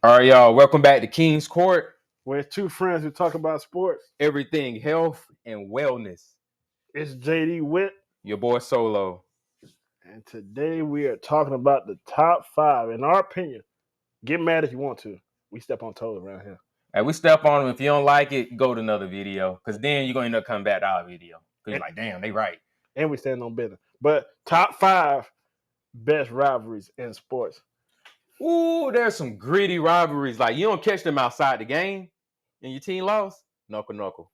All right, y'all. Welcome back to King's Court. Where two friends who talk about sports. Everything health and wellness. It's JD Witt. Your boy Solo. And today we are talking about the top 5. In our opinion, get mad if you want to. We step on toes around here. Hey, we step on them. If you don't like it, go to another video. Because then you're going to end up coming back to our video. Because you're like, damn, they right. And we stand on business. But top 5 best rivalries in sports. Ooh, there's some gritty rivalries. Like, you don't catch them outside the game and your team lost. Knuckle.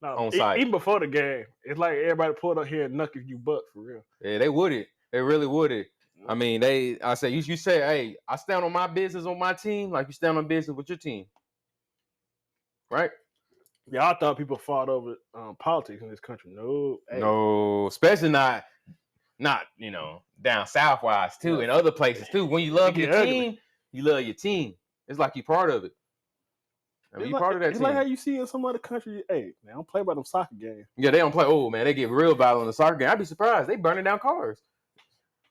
No, On site. Even before the game, it's like everybody pulled up here and knuckle you buck for real. Yeah, they would it. They really would it. I mean, I say, you say, hey, I stand on my business on my team like you stand on business with your team. Right? Yeah, I thought people fought over politics in this country. No. Hey. No, especially not down southwise too, and other places too. When you love your team, you love your team. It's like you're part of it. I mean, you're part of that team. It's like how you see in some other countries. Hey, they don't play by them soccer games. Yeah, they don't play. Oh man, they get real violent in the soccer game. I'd be surprised. They burning down cars.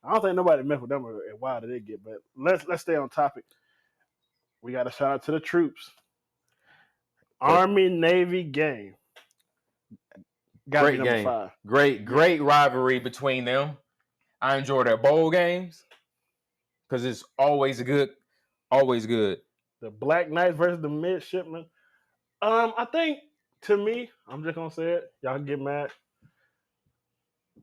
I don't think nobody mess with them and why did they get. But let's stay on topic. We got a shout out to the troops. Army Navy game. Great game. 5. Great rivalry between them. I enjoy their bowl games because it's always good. The Black Knights versus the Midshipmen. I think to me, I'm just gonna say it. Y'all can get mad.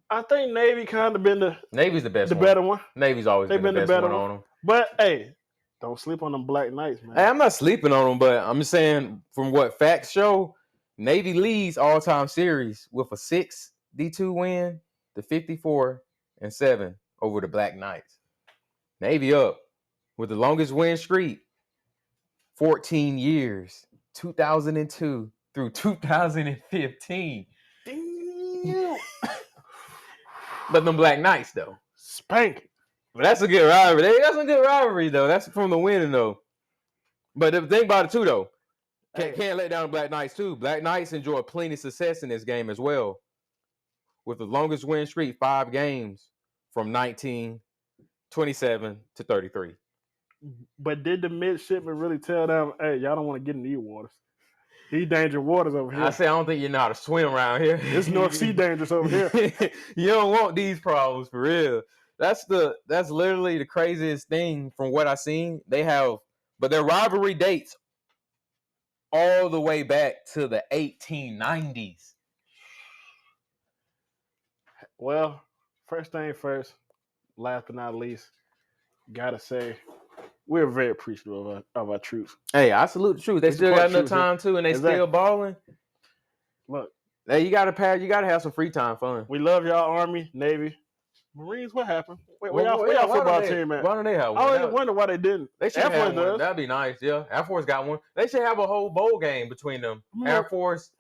I think Navy kind of been Navy's the best, better one. Navy's always been the better one on them. But hey, don't sleep on them Black Knights, man. Hey, I'm not sleeping on them, but I'm just saying from what facts show, Navy leads all-time series with a 6 D2 win, the 54-7 over the Black Knights. Navy up with the longest win streak, 14 years, 2002 through 2015. Damn. But them Black Knights, though. Spank. But that's a good rivalry. That's a good rivalry, though. That's from the winning, though. But the thing about it, too, though, can't let down the Black Knights, too. Black Knights enjoy plenty of success in this game as well. With the longest win streak, 5 games from 1927 to 33. But did the midshipmen really tell them, hey, y'all don't want to get in these waters? These dangerous waters over here. I say, I don't think you know how to swim around here. It's North Sea dangerous over here. You don't want these problems, for real. That's literally the craziest thing from what I've seen. But their rivalry dates all the way back to the 1890s. Well, first thing first, last but not least, gotta say, we're very appreciative of our troops. Hey, I salute the troops. They still got enough time too, and they still balling. Look, hey, you gotta have some free time fun. We love y'all, Army, Navy, Marines. What happened? Where y'all football team at? Why don't they have one? I always wonder why they didn't. They should have one. That'd be nice. Yeah, Air Force got one. They should have a whole bowl game between them. Air Force,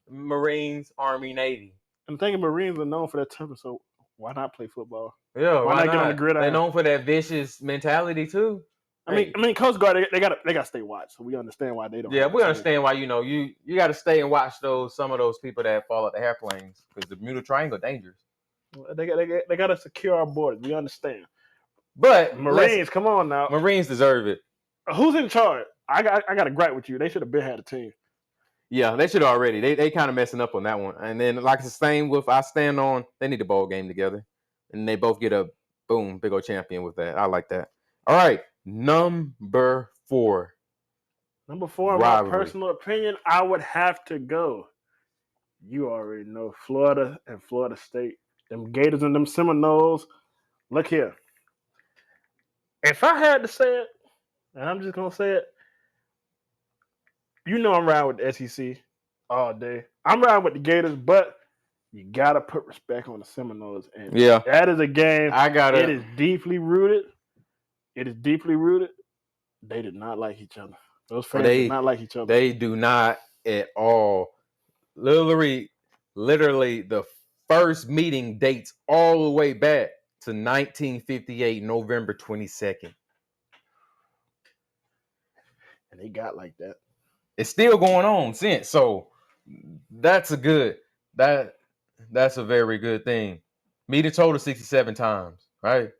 Marines, Army, Navy. I'm thinking Marines are known for their temper, so why not play football? Yeah, why not get on the gridiron? They're known for that vicious mentality too. I mean, Coast Guard they got to stay watched, so we understand why they don't. Yeah, we understand why you got to stay and watch some of those people that fall out the airplanes because the Bermuda Triangle dangerous. They got to secure our borders. We understand. But Marines, come on now. Marines deserve it. Who's in charge? I got a gripe with you. They should have been had a team. Yeah, they should have already. They kind of messing up on that one. And then like the same with I stand on, they need a bowl game together. And they both get a boom, big old champion with that. I like that. All right, number 4. Number 4, in my personal opinion, I would have to go. You already know Florida and Florida State. Them Gators and them Seminoles. Look here. If I had to say it, and I'm just gonna say it, I'm riding with the SEC all day. I'm riding with the Gators, but you gotta put respect on the Seminoles. And that is a game. It is deeply rooted. They did not like each other. Those fans did not like each other. They do not at all. Literally, the first meeting dates all the way back to 1958, November 22nd. And they got like that. It's still going on since. So that's a very good thing. Meeting total 67 times, right?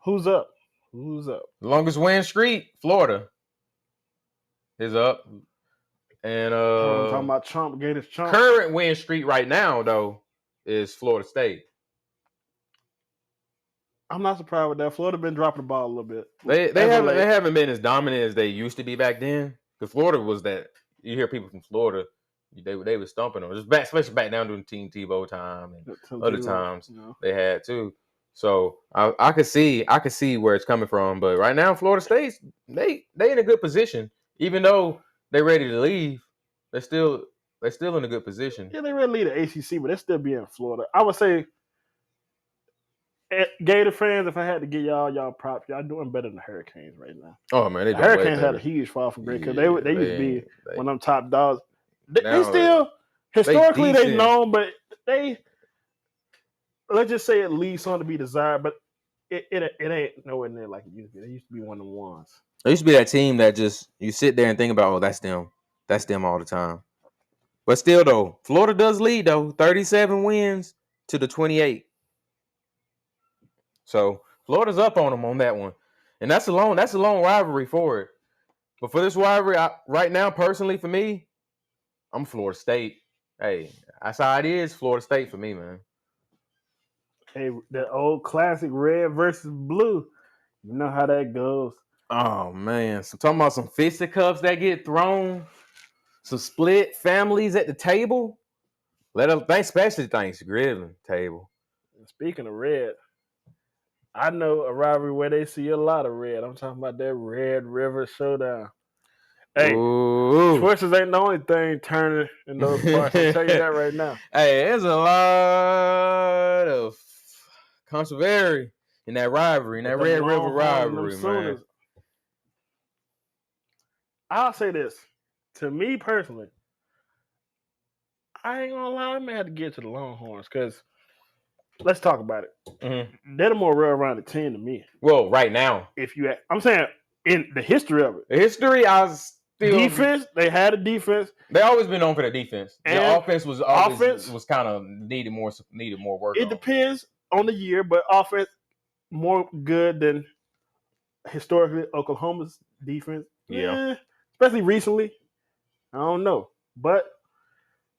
Who's up? The longest win streak, Florida. is up. And I'm talking about Trump, Gators Trump. Current win streak right now, though, is Florida State. I'm not surprised with that. Florida been dropping the ball a little bit. They haven't been as dominant as they used to be back then. Because Florida was that. You hear people from Florida, they were stumping them. Especially back down during Team Tebow time and other times they had too. So I could see where it's coming from. But right now, Florida State's they in a good position. Even though they're ready to leave, they're still in a good position. Yeah, they ready to leave the ACC, but they still be in Florida. I would say, Gator fans, if I had to give y'all props, y'all doing better than the Hurricanes right now. Oh man, the Hurricanes had a huge fall from grace because they used to be one of them top dogs. They still historically they known, but they, let's just say, it leaves something to be desired. But it ain't nowhere near like it used to be. They used to be one of the ones. It used to be that team that just you sit there and think about, oh, that's them all the time. But still, though, Florida does lead, though. 37 wins to the 28. So Florida's up on them on that one. And that's a long rivalry for it. But for this rivalry, right now, personally, for me, I'm Florida State. Hey, that's how it is, Florida State for me, man. Hey, the old classic red versus blue. You know how that goes. Oh, man. So talking about some fisticuffs that get thrown, some split families at the table. Especially Thanksgiving table. Speaking of red, I know a rivalry where they see a lot of red. I'm talking about that Red River Showdown. Hey, choices ain't the only thing turning in those parts. I'll tell you that right now. Hey, there's a lot of controversy in that rivalry, in that Red River rivalry, man. I'll say this. To me personally, I ain't gonna lie, I may have to get to the Longhorns because let's talk about it. Mm-hmm. They're the more well-rounded team to me. Well, right now, I'm saying in the history of it, defense. They had a defense. They always been known for the defense. The offense was kind of needed more work. It depends on the year, but offense more good than historically Oklahoma's defense. Yeah, especially recently. I don't know, but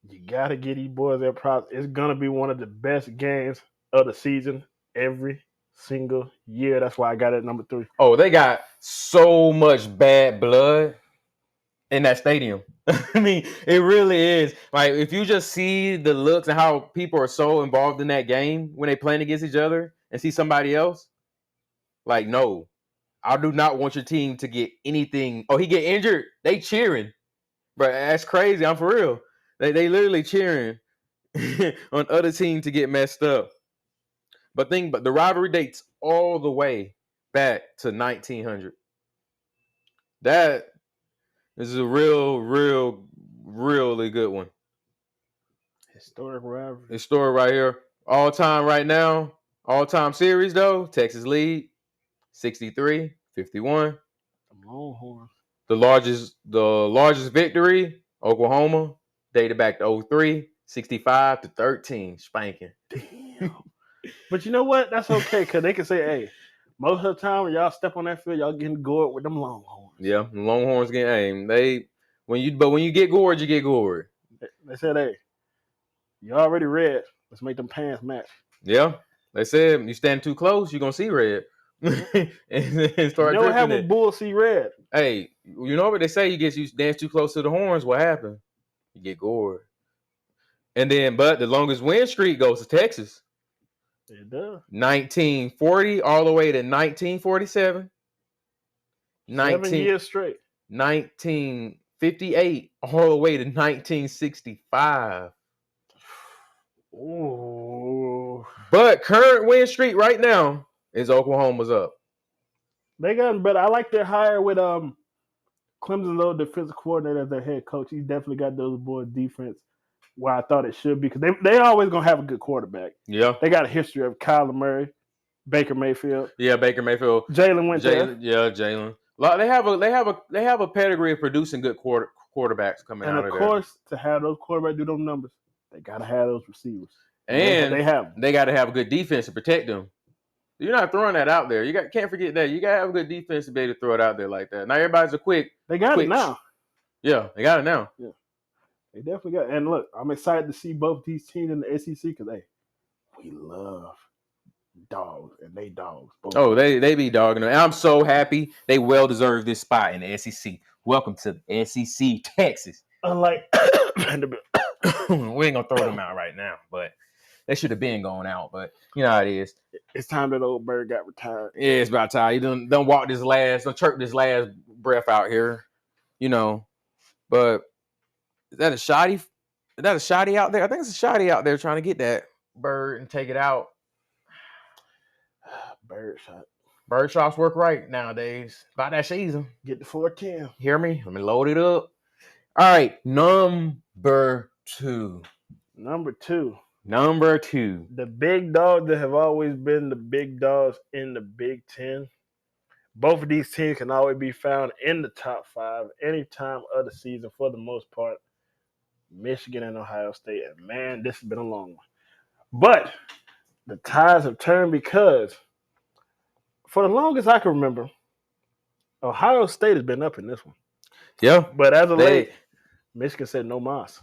you gotta get these boys their props. It's gonna be one of the best games of the season every single year. That's why I got it at number 3. Oh, they got so much bad blood in that stadium. I mean, it really is. Like, if you just see the looks and how people are so involved in that game when they playing against each other and see somebody else, like, no, I do not want your team to get anything. Oh, he get injured. They cheering. But that's crazy. I'm for real. They literally cheering on other team to get messed up. But the rivalry dates all the way back to 1900. That is a really good one. Historic rivalry. Historic right here. All time right now. All time series though. Texas lead 63-51. The Longhorns. The largest victory, Oklahoma, dated back to 03, 65-13, spanking. Damn. But you know what? That's okay because they can say, hey, most of the time when y'all step on that field, y'all getting gored with them Longhorns. Yeah, the Longhorns get aimed. When you get gored, you get gored. They said, hey, you already red. Let's make them pants match. Yeah. They said you stand too close, you're gonna see red. and start what happened when bulls see red? Hey, you know what they say? You dance too close to the horns. What happened? You get gored. And then, but the longest win streak goes to Texas. It does. 1940 all the way to 1947. 7 years straight. 1958 all the way to 1965. Ooh. But current win streak right now is Oklahoma's up. They gotten better. I like their hire with Clemson's little defensive coordinator as their head coach. He definitely got those boys defense where I thought it should be because they always gonna have a good quarterback. Yeah, they got a history of Kyler Murray, Baker Mayfield. Yeah, Baker Mayfield. Jalen went there. Yeah, Jalen. They have a pedigree of producing good quarterbacks coming out of there. And of course, to have those quarterbacks do those numbers, they gotta have those receivers. And they got to have a good defense to protect them. You're not throwing that out there. Can't forget that. You got to have a good defense to be able to throw it out there like that. Now everybody's They got it now. Yeah, they got it now. Yeah, they definitely got it. And look, I'm excited to see both these teams in the SEC because we love dogs and they dogs. Oh, they be dogging them. And I'm so happy they well deserve this spot in the SEC. Welcome to the SEC, Texas. Unlike we ain't gonna throw them out right now, but they should have been going out. But you know how it is. It's time that old bird got retired. Yeah, it's about time. You don't walk this last, don't chirp this last breath out here. You know, but is that a shoddy? Is that a shoddy out there? I think it's a shoddy out there trying to get that bird and take it out. Bird shot. Bird shots work right nowadays. About that season. Get the 410. Hear me? Let me load it up. All right, number two. Number two. The big dogs that have always been the big dogs in the Big Ten. Both of these teams can always be found in the top 5 any time of the season for the most part. Michigan and Ohio State. And man, this has been a long one. But the tides have turned because for the longest I can remember, Ohio State has been up in this one. Yeah. But as of late, Michigan said no mas.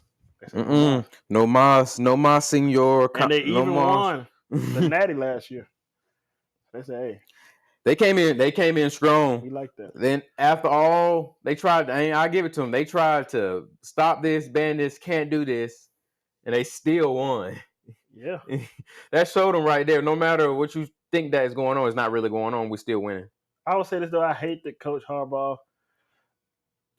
No mas, senor. And they even won the Natty last year. They said, hey. They came in strong. We like that. Then after all, they tried. I give it to them. They tried to stop this, ban this, can't do this, and they still won. Yeah, that showed them right there. No matter what you think that is going on, it's not really going on. We're still winning. I would say this though. I hate that Coach Harbaugh,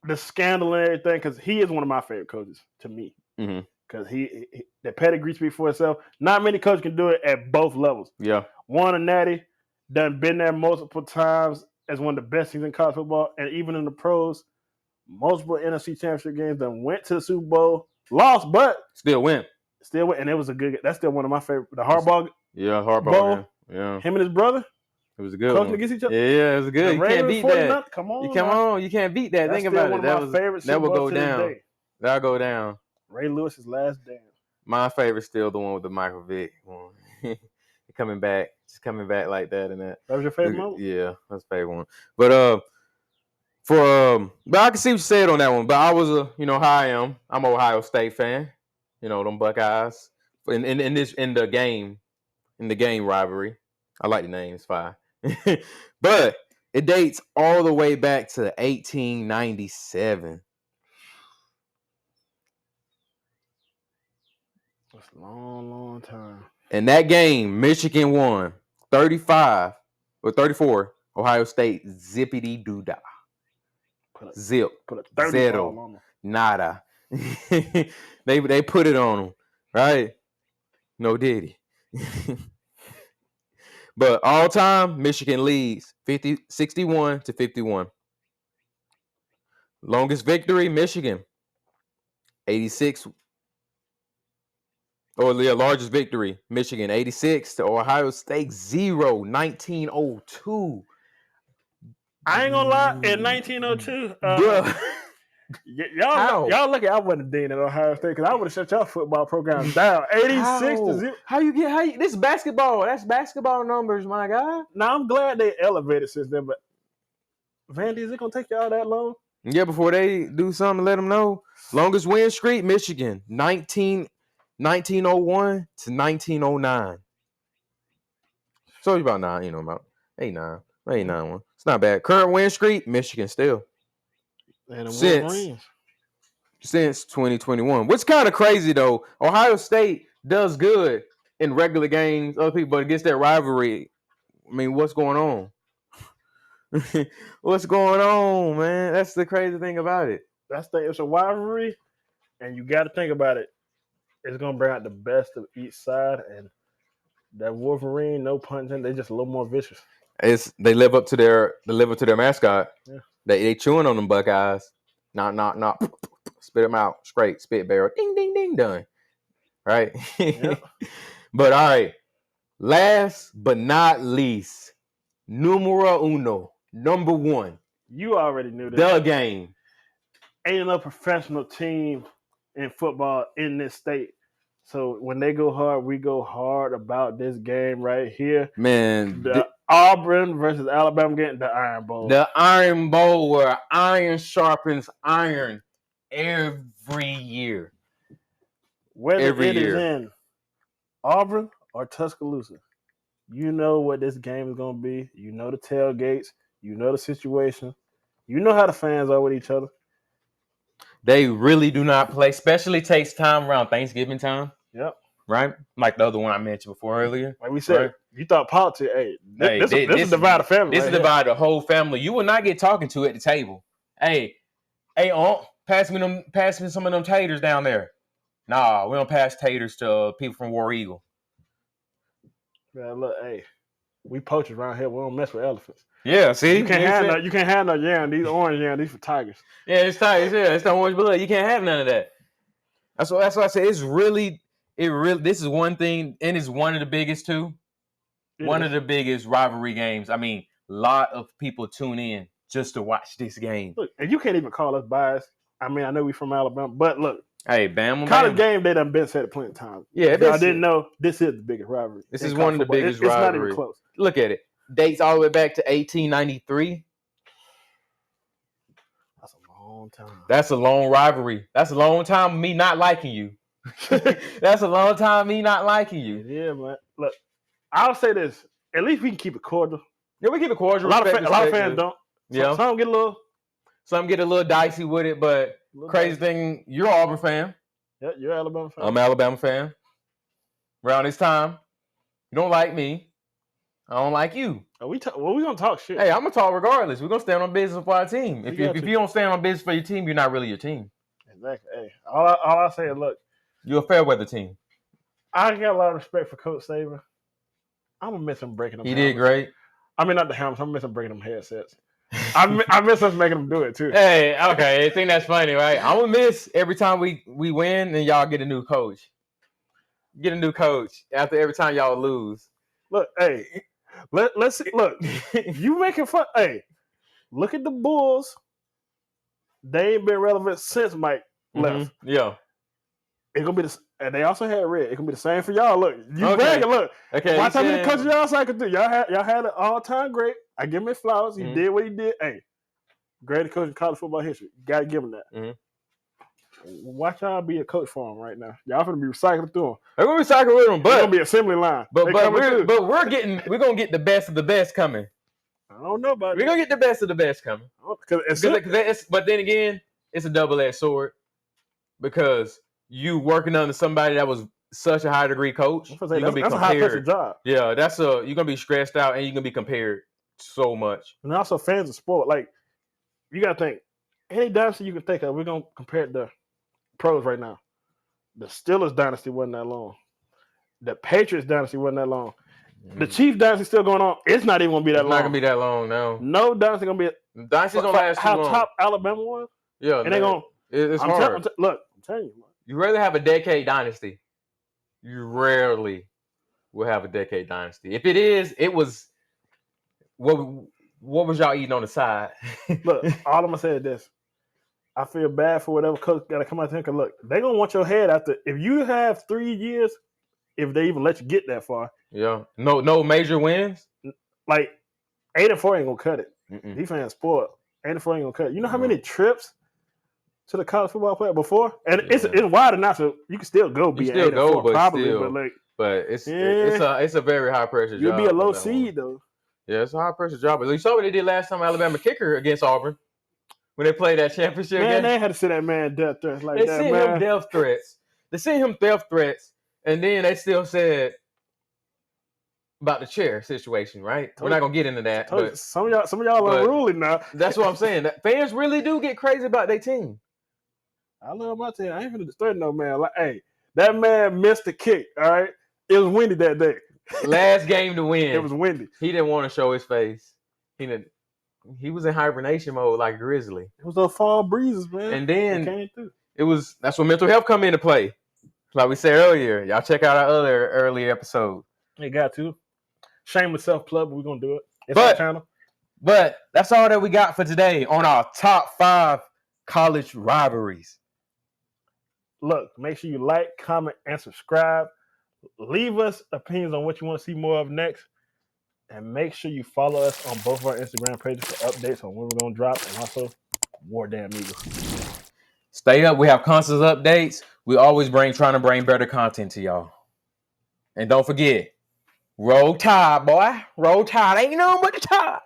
the scandal and everything, because he is one of my favorite coaches to me. Because he the pedigree speaks for itself. Not many coaches can do it at both levels. Yeah, won a Natty. Done been there multiple times as one of the best teams in college football, and even in the pros, multiple NFC Championship games. Done went to the Super Bowl, lost, but still went, and it was a good. That's still one of my favorite. The Harbaugh, Harbaugh Bowl, yeah, him and his brother. It was a good one. Against each other. Yeah, it was good. You can't beat that. Come on, you can't beat that. That's Think about one it. Of my favorite that will go down. That'll go down. Ray Lewis's last dance. My favorite still the one with the Michael Vick one. coming back like that and that. That was your favorite moment? Yeah, that's the favorite one. But but I can see what you said on that one. But I was how I am. I'm an Ohio State fan. Them Buckeyes. In the game rivalry. I like the name, it's fine. But it dates all the way back to 1897. That's a long, long time. In that game, Michigan won 35 or 34. Ohio State zippity doo dah. Zip. Put a 30 zero. On them. Nada. they put it on them, right? No diddy. But all time, Michigan leads 61-51. Longest victory, Michigan. 86. Or the largest victory, Michigan 86 to Ohio State 0, 1902. I ain't gonna lie, in 1902, y'all lucky I wasn't dean at Ohio State because I would have shut y'all football programs down. 86-0. How you get this basketball? That's basketball numbers, my guy. Now I'm glad they elevated since then, but Vandy, is it gonna take y'all that long? Yeah, before they do something, let them know. Longest win streak, Michigan, 1901 to 1909. So it's about 9, about 8-9 one. It's not bad. Current win streak, Michigan still. And since 2021. What's kind of crazy though, Ohio State does good in regular games, other people, but against that rivalry, I mean, what's going on? What's going on, man? That's the crazy thing about it. It's a rivalry, and you got to think about it. It's gonna bring out the best of each side, and that Wolverine, no pun intended, they're just a little more vicious. They live up to their mascot. Yeah. They chewing on them Buckeyes. Not spit them out straight, spit barrel, ding ding ding, done. Right. Yep. But all right. Last but not least, numero uno, number one. You already knew this. The game. Ain't enough professional team in football in this state. So when they go hard, we go hard about this game right here. Man. Auburn versus Alabama game, the Iron Bowl. The Iron Bowl where iron sharpens iron. every year. Whether it is in Auburn or Tuscaloosa, you know what this game is going to be. You know the tailgates. You know the situation. You know how the fans are with each other. They really do not play, especially takes time around Thanksgiving time. Yep. Right? Like the other one I mentioned before earlier. Like we said, right? You thought politics, this is divide a family. This is divide the whole family. You will not get talking to at the table. Hey, Aunt, pass me some of them taters down there. Nah, we don't pass taters to people from War Eagle. Man, look, hey, we poachers around here. We don't mess with elephants. Yeah, see, you can't have no yam. These orange yam. These for tigers. Yeah, it's tigers. Yeah, it's the orange blood. You can't have none of that. That's why I say it's really. This is one thing, and it's one of the biggest too. One of the biggest rivalry games. I mean, a lot of people tune in just to watch this game. Look, and you can't even call us biased. I mean, I know we from Alabama, but look, hey, Bama, college game they done been said plenty of times. Yeah, if y'all didn't know, this is the biggest rivalry. This is one of the biggest rivalries. It's not even close. Look at it. Dates all the way back to 1893. That's a long time. That's a long rivalry. That's a long time of me not liking you. That's a long time of me not liking you. Yeah, man. Look, I'll say this. At least we can keep it cordial. Yeah, we keep it cordial. A lot of fans don't. Yeah. Some get a little dicey with it, but crazy thing, you're an Auburn fan. Yeah, you're an Alabama fan. I'm an Alabama fan. Around this time, you don't like me. I don't like you. We gonna talk shit. Hey, I'm gonna talk regardless. We're gonna stand on business for our team. If you don't stand on business for your team, you're not really your team. Exactly. Hey, all I say is, look, you're a fair weather team. I got a lot of respect for Coach Saban. I'm gonna miss him breaking them. He did great. I mean, not the helmets. I'm gonna miss him breaking them headsets. I miss us making them do it too. Hey, okay. I think that's funny, right? I'm gonna miss every time we win and y'all get a new coach. Get a new coach after every time y'all lose. Look, hey, let's see. Look, you making fun. Hey, look at the Bulls. They ain't been relevant since Mike left. Yeah. It's gonna be and they also had red. It's gonna be the same for y'all. Look, you bragging. Look, watch how many coaches y'all cycle through. Y'all had an all-time great. I give him his flowers. He did what he did. Hey, greatest coach in college football history. Gotta give him that. Watch y'all be a coach for him right now. Y'all gonna be recycling through him. They're gonna recycle with him, but it's gonna be assembly line. But we're gonna get the best of the best coming. I don't know about we're gonna get the best of the best coming. But then again, it's a double-edged sword because you working under somebody that was such a high degree coach. You're gonna be compared. A high pressure job. Yeah, you're gonna be stressed out and you're gonna be compared so much. And also fans of sport, like you gotta think any dynasty you can think of. We're gonna compare it to pros right now. The Steelers dynasty wasn't that long. The Patriots dynasty wasn't that long. The Chiefs dynasty still going on. It's not even gonna be that long. It's not gonna be that long, no. No dynasty gonna be. Dynasty's gonna last too long. How top Alabama was. Yeah, and they gonna. It's hard. Look, I'm telling you. You rarely have a decade dynasty. You rarely will have a decade dynasty. If it is, it was what was y'all eating on the side? Look, all I'm gonna say is this. I feel bad for whatever coach gotta come out there and look, they're gonna want your head after if you have 3 years, if they even let you get that far. Yeah. No major wins. Like 8-4 ain't gonna cut it. These fans spoiled. 8-4 ain't gonna cut it. You know how many trips to the college football player before? And it's wide enough so you can still go be 8-4 probably, still, but it's a very high pressure job. You'll be a low seed though. Yeah, it's a high pressure job. But you saw what they did last time Alabama kicker against Auburn when they played that championship game. They had to send that man death threats like that. They sent him death threats. They sent him death threats, and then they still said about the chair situation, right? We're not gonna get into that. But some of y'all are unruly now. That's what I'm saying. Fans really do get crazy about their team. I love my team. I ain't finna disturb no man. Like, hey, that man missed the kick. All right, it was windy that day. Last game to win. It was windy. He didn't want to show his face. He was in hibernation mode like a grizzly. It was those fall breezes, man. And then that's when mental health come into play. Like we said earlier, y'all check out our earlier episode. You got to. Shameless self-plug, but we're gonna do it. It's our channel. But that's all that we got for today on our top 5 college rivalries. Look, make sure you like, comment, and subscribe. Leave us opinions on what you want to see more of next. And make sure you follow us on both of our Instagram pages for updates on when we're going to drop. And also, War Damn Eagles. Stay up. We have constant updates. We always trying to bring better content to y'all. And don't forget, roll tide, boy. Roll tide. Ain't nothing but the tide.